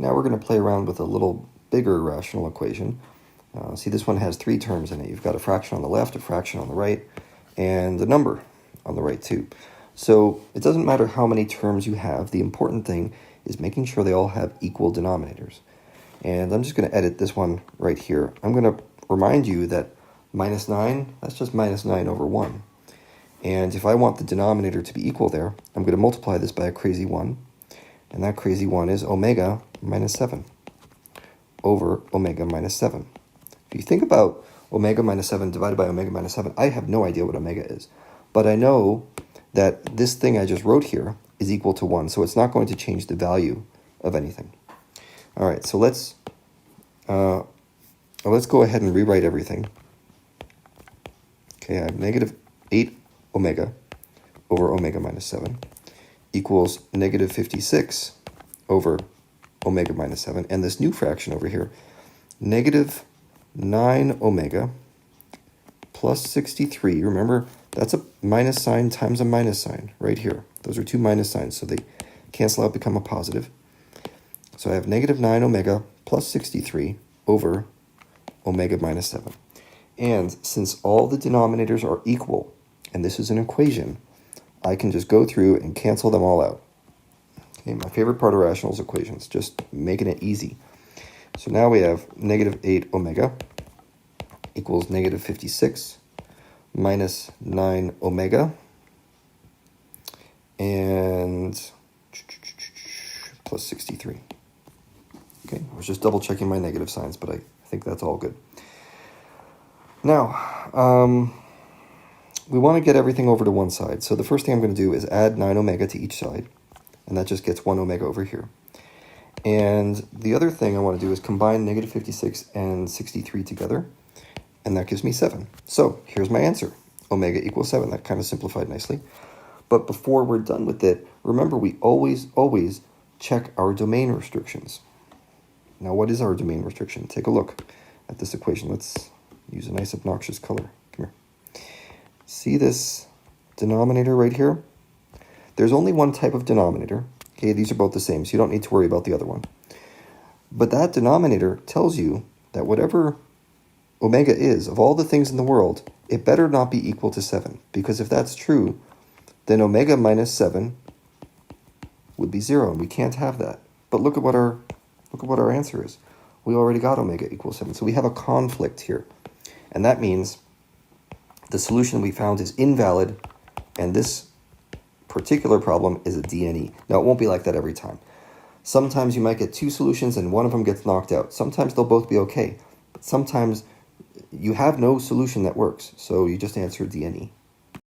Now we're going to play around with a little bigger rational equation. See, this one has three terms in it. You've got a fraction on the left, a fraction on the right, and a number on the right too. So it doesn't matter how many terms you have. The important thing is making sure they all have equal denominators. And I'm just going to edit this one right here. I'm going to remind you that minus 9, that's just minus 9 over 1. And if I want the denominator to be equal there, I'm going to multiply this by a crazy 1. And that crazy 1 is omega minus 7 over omega minus 7. If you think about omega minus 7 divided by omega minus 7, I have no idea what omega is. But I know that this thing I just wrote here is equal to 1, so it's not going to change the value of anything. All right, so let's go ahead and rewrite everything. Okay, I have negative 8 omega over omega minus 7 equals negative 56 over omega minus 7. And this new fraction over here, negative 9 omega plus 63. Remember, that's a minus sign times a minus sign right here. Those are two minus signs, so they cancel out, become a positive. So I have negative 9 omega plus 63 over omega minus 7. And since all the denominators are equal, and this is an equation, I can just go through and cancel them all out. Okay, my favorite part of rational equations, just making it easy. So now we have negative 8 omega equals negative 56 minus 9 omega and plus 63. Okay, I was just double checking my negative signs, but I think that's all good. Now, we want to get everything over to one side. So the first thing I'm going to do is add 9 omega to each side, and that just gets 1 omega over here. And the other thing I want to do is combine negative 56 and 63 together, and that gives me 7. So here's my answer. Omega equals 7. That kind of simplified nicely. But before we're done with it, remember we always check our domain restrictions. Now, what is our domain restriction? Take a look at this equation. Let's use a nice obnoxious color. Come here. See this denominator right here? There's only one type of denominator. Okay, these are both the same, so you don't need to worry about the other one. But that denominator tells you that whatever omega is, of all the things in the world, it better not be equal to 7. Because if that's true, then omega minus 7 would be 0, and we can't have that. But look at what our answer is. We already got omega equals 7, so we have a conflict here. And that means the solution we found is invalid, and this particular problem is a DNE. Now, it won't be like that every time. Sometimes you might get two solutions and one of them gets knocked out. Sometimes they'll both be okay, but sometimes you have no solution that works, so you just answer DNE.